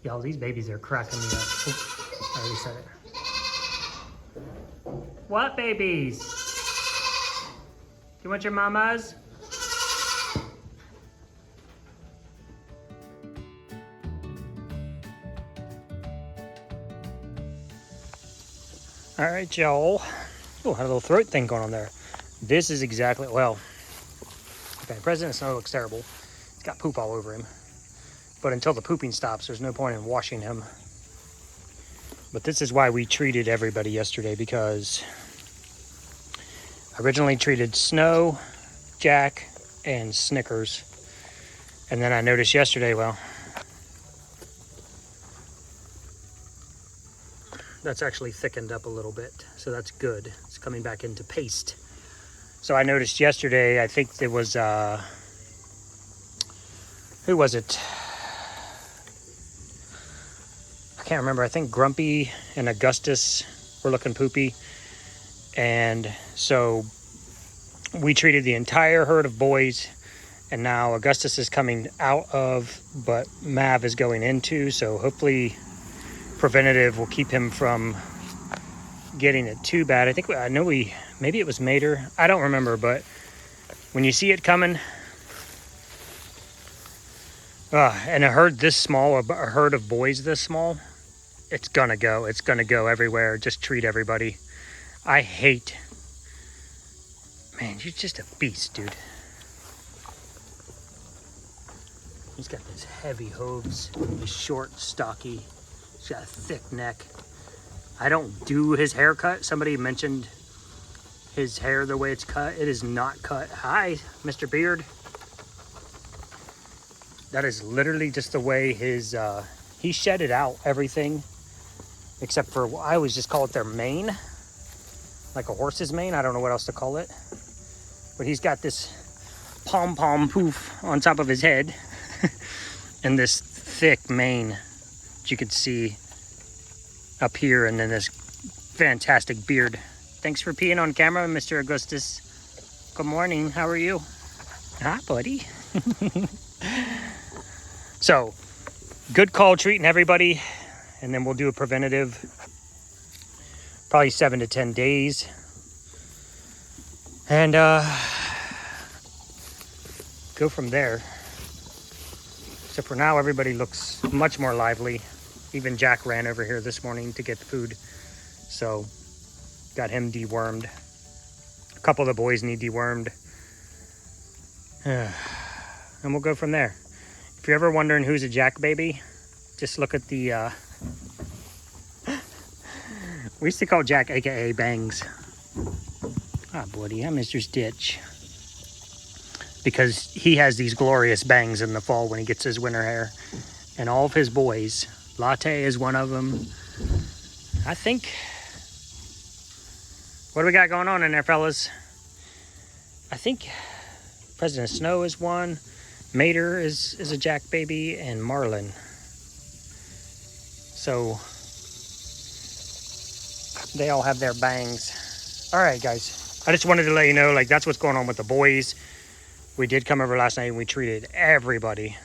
Y'all, these babies are cracking me up. Oops, I already said it. What babies? Do you want your mamas? All right, y'all. Oh, had a little throat thing going on there. This is exactly, well, okay, President Snow looks terrible. He's got poop all over him. But until the pooping stops, there's no point in washing him. But this is why we treated everybody yesterday, because I originally treated Snow, Jack, and Snickers. And then I noticed yesterday, well, that's actually thickened up a little bit. So that's good. It's coming back into paste. So I noticed yesterday, I think it was, who was it? I can't remember. I think Grumpy and Augustus were looking poopy. And so we treated the entire herd of boys. And now Augustus is coming out of, but Mav is going into. So hopefully preventative will keep him from getting it too bad. I know maybe it was Mater. I don't remember, but when you see it coming, and a herd this small, a herd of boys this small, it's gonna go everywhere. Just treat everybody. I hate, man, you're just a beast, dude. He's got these heavy hooves. He's short, stocky. He's got a thick neck. I don't do his haircut. Somebody mentioned his hair the way it's cut. It is not cut. Hi, Mr. Beard. That is literally just the way his, he shedded out everything except for, I always just call it their mane, like a horse's mane. I don't know what else to call it. But he's got this pom-pom poof on top of his head and this thick mane that you could see up here, and then this fantastic beard. Thanks for peeing on camera, Mr. Augustus. Good morning. How are you? Hi, buddy. So, good call treating everybody, and then we'll do a preventative, probably 7 to 10 days. And go from there. So for now, everybody looks much more lively. Even Jack ran over here this morning to get the food. So, got him dewormed. A couple of the boys need dewormed. And we'll go from there. If you're ever wondering who's a Jack baby, just look at the, we used to call Jack AKA Bangs. Ah, buddy, I'm Mr. Stitch. Because he has these glorious bangs in the fall when he gets his winter hair. And all of his boys, Latte is one of them. I think, what do we got going on in there, fellas? I think President Snow is one. Mater is a Jack baby, and Marlin. So they all have their bangs. All right, guys. I just wanted to let you know, like, that's what's going on with the boys. We did come over last night and we treated everybody.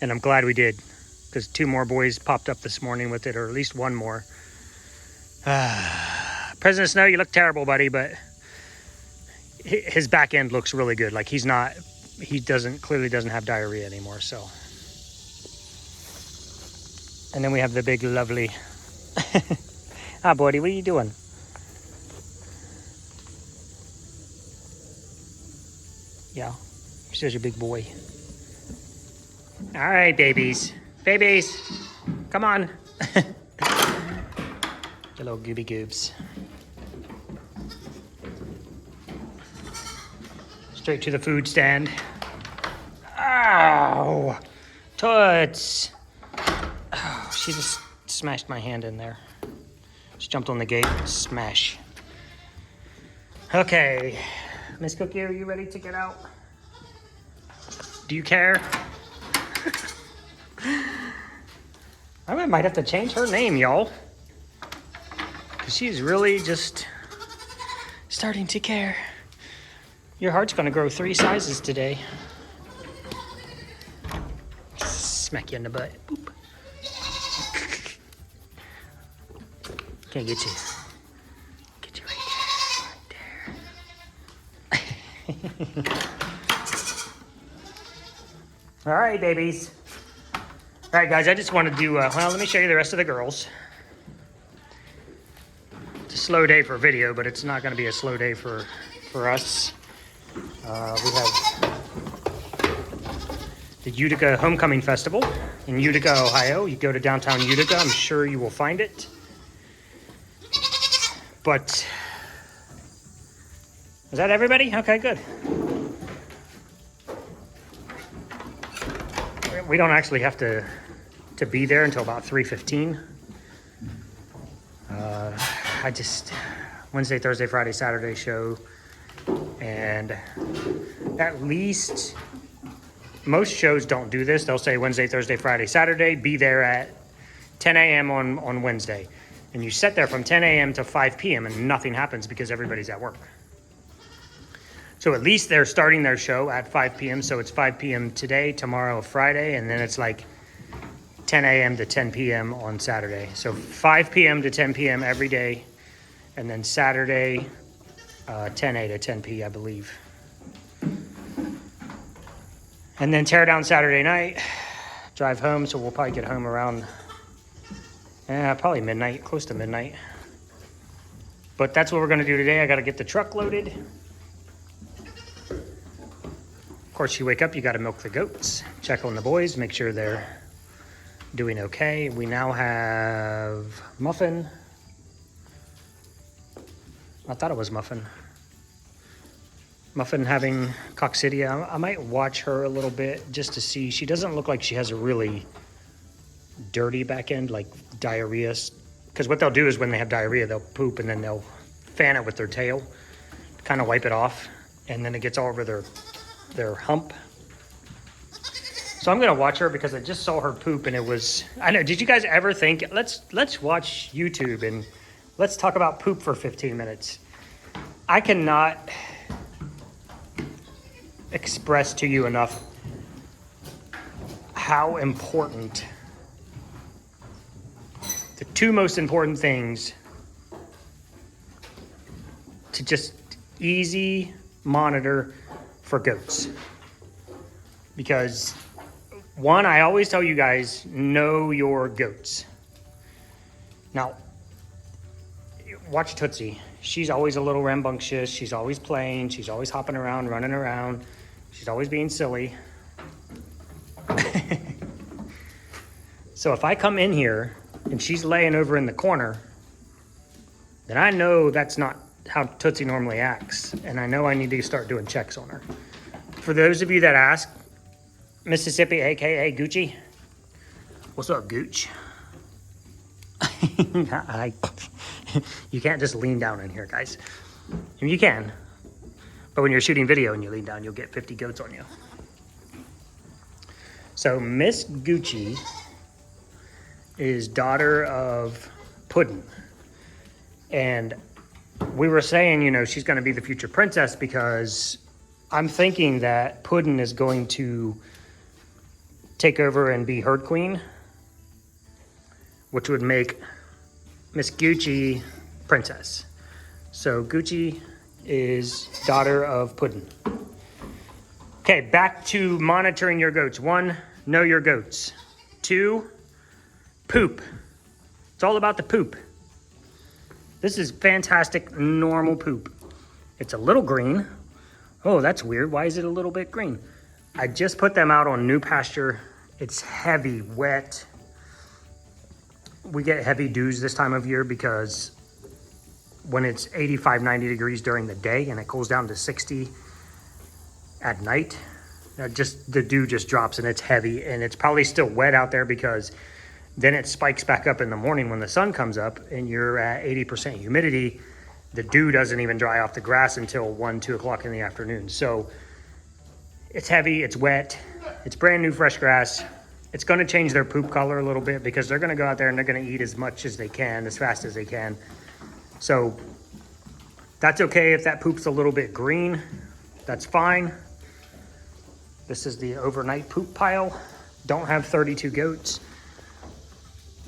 And I'm glad we did, because 2 more boys popped up this morning with it, or at least 1 more. President Snow, you look terrible, buddy, but his back end looks really good. Like, he clearly doesn't have diarrhea anymore, so. And then we have the big, lovely, ah, buddy, what are you doing? Yeah, you're such a big boy. All right, babies. Babies, come on. The little gooby goobs. Straight to the food stand. Ow! Toots! Oh, she just smashed my hand in there. Just jumped on the gate. Smash. Okay. Miss Cookie, are you ready to get out? Do you care? I might have to change her name, y'all. Because she's really just starting to care. Your heart's going to grow 3 sizes today. Smack you in the butt. Boop. Can't get you. Get you right there. All right, babies. All right, guys, I just want to do, well, let me show you the rest of the girls. It's a slow day for video, but it's not going to be a slow day for us. We have the Utica Homecoming Festival in Utica, Ohio. You go to downtown Utica, I'm sure you will find it. But, is that everybody? Okay, good. We don't actually have to be there until about 3:15. I just, Wednesday, Thursday, Friday, Saturday show. And at least, most shows don't do this. They'll say Wednesday, Thursday, Friday, Saturday, be there at 10 a.m. on Wednesday. And you sit there from 10 a.m. to 5 p.m. and nothing happens because everybody's at work. So at least they're starting their show at 5 p.m. So it's 5 p.m. today, tomorrow, Friday, and then it's like 10 a.m. to 10 p.m. on Saturday. So 5 p.m. to 10 p.m. every day. And then Saturday, 10 a to 10 p, I believe. And then tear down Saturday night, drive home. So we'll probably get home around, probably midnight, close to midnight. But that's what we're going to do today. I got to get the truck loaded. Of course, you wake up, you got to milk the goats, check on the boys, make sure they're doing okay. We now have Muffin. I thought it was Muffin. Muffin having coccidia. I might watch her a little bit just to see. She doesn't look like she has a really dirty back end, like diarrhea. Because what they'll do is when they have diarrhea, they'll poop and then they'll fan it with their tail, kind of wipe it off, and then it gets all over their hump. So I'm gonna watch her because I just saw her poop and it was, I know, did you guys ever think, let's watch YouTube and let's talk about poop for 15 minutes. I cannot express to you enough how important, the two most important things to just easy monitor for goats. Because one, I always tell you guys, know your goats. Now, watch Tootsie. She's always a little rambunctious. She's always playing. She's always hopping around, running around. She's always being silly. So if I come in here and she's laying over in the corner, then I know that's not how Tootsie normally acts. And I know I need to start doing checks on her. For those of you that ask, Mississippi, aka Gucci. What's up, Gooch? You can't just lean down in here, guys. You can, but when you're shooting video and you lean down, you'll get 50 goats on you. So Miss Gucci is daughter of Puddin'. And we were saying, you know, she's going to be the future princess because I'm thinking that Puddin' is going to take over and be herd queen, which would make Miss Gucci princess. So Gucci is daughter of Puddin'. Okay, back to monitoring your goats. 1, know your goats. 2, poop. It's all about the poop. This is fantastic normal poop. It's a little green. Oh, that's weird. Why is it a little bit green? I just put them out on new pasture. It's heavy, wet. We get heavy dews this time of year because when it's 85, 90 degrees during the day and it cools down to 60 at night, the dew just drops and it's heavy, and it's probably still wet out there because then it spikes back up in the morning when the sun comes up and you're at 80% humidity. The dew doesn't even dry off the grass until 1, 2 o'clock in the afternoon. So it's heavy, it's wet, it's brand new fresh grass. It's going to change their poop color a little bit because they're going to go out there and they're going to eat as much as they can, as fast as they can. So that's okay if that poop's a little bit green. That's fine. This is the overnight poop pile. don't have 32 goats.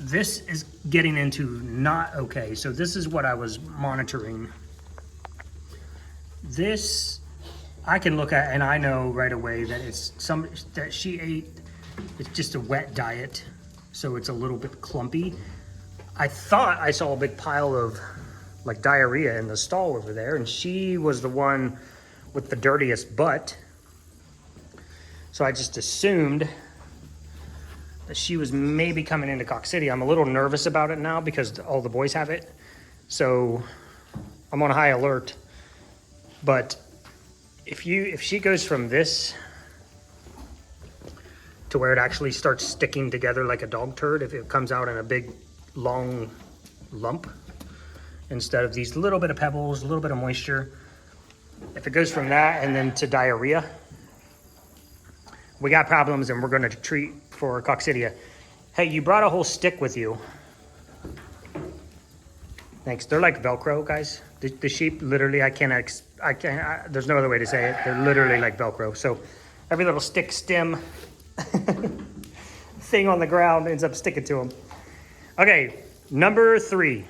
This is getting into not okay. So this is what I was monitoring. This I can look at and I know right away that it's that she ate, it's just a wet diet. So it's a little bit clumpy. I thought I saw a big pile of like diarrhea in the stall over there, and she was the one with the dirtiest butt. So I just assumed that she was maybe coming into coccidia. I'm a little nervous about it now because all the boys have it. So I'm on high alert. But if she goes from this to where it actually starts sticking together like a dog turd, if it comes out in a big long lump instead of these little bit of pebbles, a little bit of moisture, if it goes from that and then to diarrhea, we got problems and we're going to treat for coccidia. Hey, you brought a whole stick with you. Thanks. They're like Velcro, guys. The sheep, literally, there's no other way to say it. They're literally like Velcro. So every little stick, stem, thing on the ground ends up sticking to them. Okay, number 3.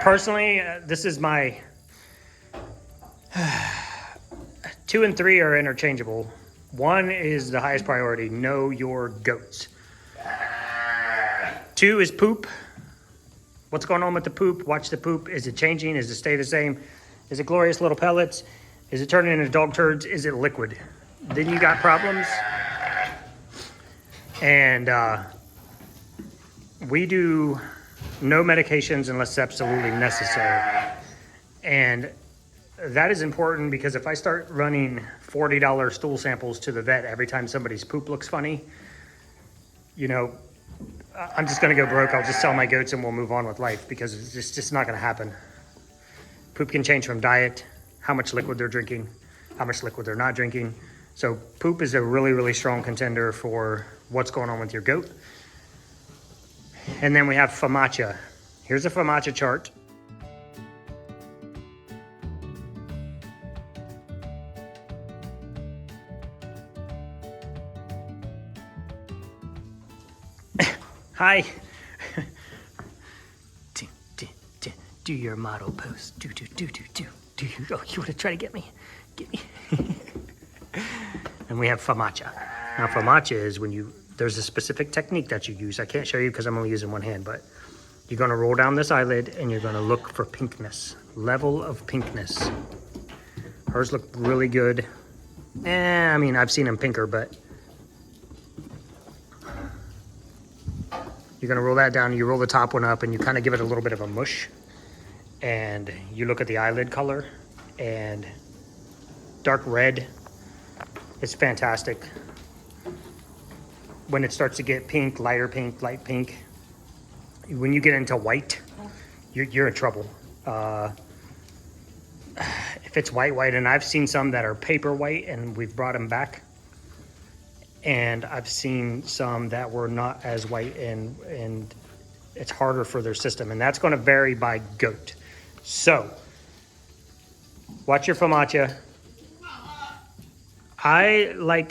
Personally, this is my 2 and 3 are interchangeable. 1 is the highest priority. Know your goats. 2 is poop. What's going on with the poop? Watch the poop. Is it changing? Is it stay the same? Is it glorious little pellets? Is it turning into dog turds? Is it liquid? Then you got problems. And we do no medications unless it's absolutely necessary. And that is important because if I start running $40 stool samples to the vet every time somebody's poop looks funny, you know, I'm just going to go broke. I'll just sell my goats and we'll move on with life because it's just not going to happen. Poop can change from diet, how much liquid they're drinking, how much liquid they're not drinking. So poop is a really, really strong contender for what's going on with your goat. And then we have FAMACHA. Here's a FAMACHA chart. Hi. Do your model pose. Do. Oh, you want to try to get me? Get me. And we have FAMACHA. Now FAMACHA is when there's a specific technique that you use. I can't show you because I'm only using one hand, but you're going to roll down this eyelid and you're going to look for pinkness, level of pinkness. Hers look really good. I mean, I've seen them pinker, but you're going to roll that down. You roll the top one up and you kind of give it a little bit of a mush. And you look at the eyelid color and dark red. It's fantastic. When it starts to get pink, lighter pink, light pink, when you get into white, you're in trouble. If it's white, and I've seen some that are paper white and we've brought them back. And I've seen some that were not as white and it's harder for their system. And that's going to vary by goat. So, watch your FAMACHA. I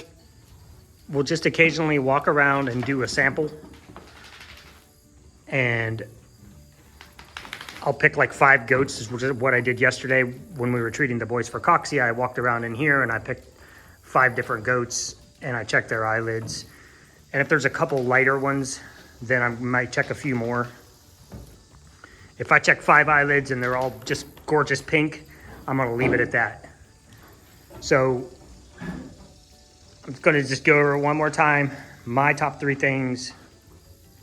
will just occasionally walk around and do a sample. And I'll pick like 5 goats, which is what I did yesterday when we were treating the boys for cocci. I walked around in here and I picked 5 different goats and I checked their eyelids. And if there's a couple lighter ones, then I might check a few more. If I check 5 eyelids and they're all just gorgeous pink, I'm gonna leave it at that. So I'm gonna just go over it one more time. My top 3 things.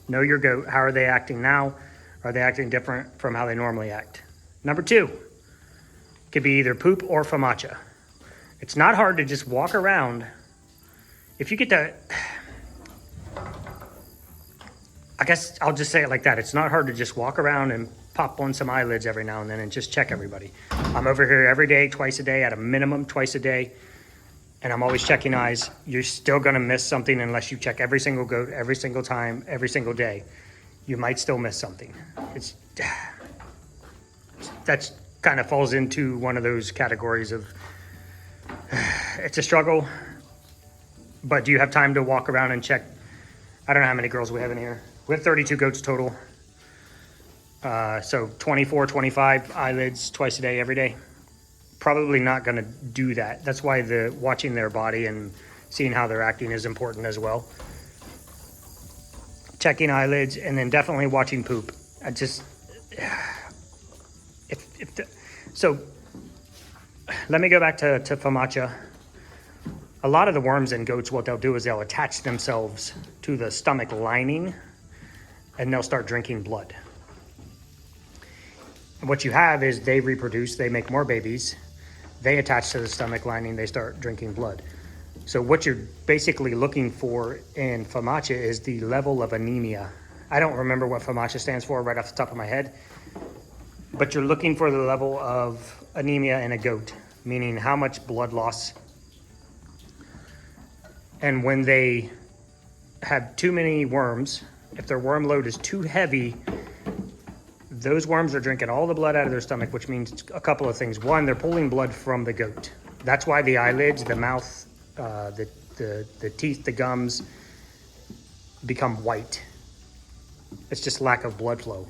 Know your goat. How are they acting now? Are they acting different from how they normally act? Number 2, could be either poop or FAMACHA. It's not hard to just walk around. If you get to, I guess I'll just say it like that. It's not hard to just walk around and pop on some eyelids every now and then and just check everybody. I'm over here every day, twice a day, at a minimum twice a day. And I'm always checking eyes. You're still gonna miss something unless you check every single goat, every single time, every single day. You might still miss something. That's kind of falls into one of those categories of, it's a struggle. But do you have time to walk around and check? I don't know how many girls we have in here. We have 32 goats total. So 24, 25 eyelids twice a day, every day. Probably not going to do that. That's why watching their body and seeing how they're acting is important as well. Checking eyelids, and then definitely watching poop. I just, so let me go back to Famacha. A lot of the worms in goats, what they'll do is they'll attach themselves to the stomach lining and they'll start drinking blood. And what you have is they reproduce, they make more babies, they attach to the stomach lining, they start drinking blood. So what you're basically looking for in Famacha is the level of anemia. I don't remember what Famacha stands for right off the top of my head, but you're looking for the level of anemia in a goat, meaning how much blood loss. And when they have too many worms, if their worm load is too heavy, those worms are drinking all the blood out of their stomach, which means a couple of things. One, they're pulling blood from the goat. That's why the eyelids, the mouth, the teeth, the gums become white. It's just lack of blood flow.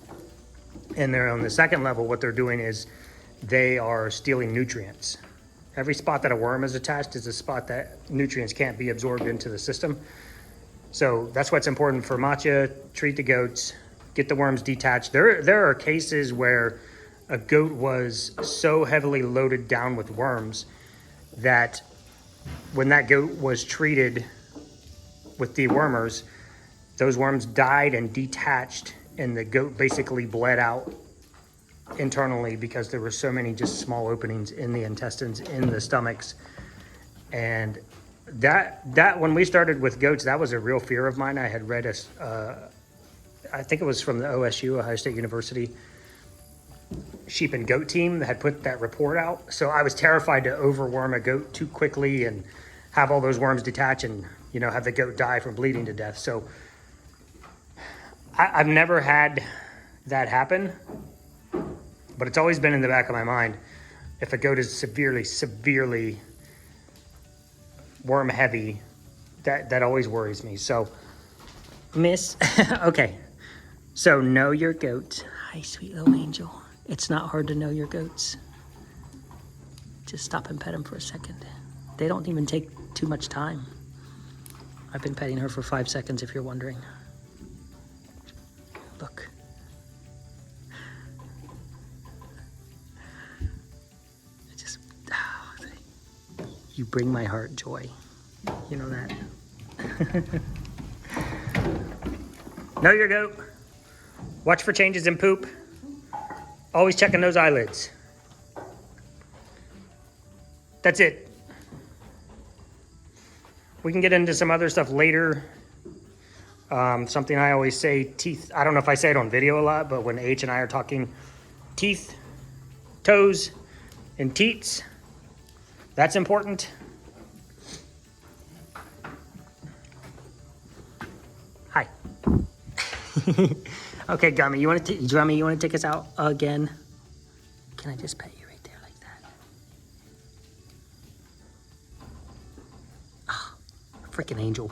And they're on the second level, what they're doing is they are stealing nutrients. Every spot that a worm is attached is a spot that nutrients can't be absorbed into the system. So that's what's important for Famacha. Treat the goats, get the worms detached. There are cases where a goat was so heavily loaded down with worms that when that goat was treated with dewormers, those worms died and detached, and the goat basically bled out internally because there were so many just small openings in the intestines, in the stomachs. And that when we started with goats, that was a real fear of mine. I had read I think it was from the OSU, Ohio State University, sheep and goat team that had put that report out. So I was terrified to overworm a goat too quickly and have all those worms detach and, you know, have the goat die from bleeding to death. So I've never had that happen, but it's always been in the back of my mind. If a goat is severely worm heavy, that always worries me. So, Miss, okay. So know your goat. Hi, sweet little angel. It's not hard to know your goats. Just stop and pet them for a second. They don't even take too much time. I've been petting her for 5 seconds, if you're wondering. Look. You bring my heart joy. You know that. Know your goat. Watch for changes in poop. Always checking those eyelids. That's it. We can get into some other stuff later. Something I always say, teeth. I don't know if I say it on video a lot, but when H and I are talking teeth, toes, and teats, that's important. Hi. Okay, Gummy, you want to take us out again? Can I just pet you right there like that? Oh, freaking angel.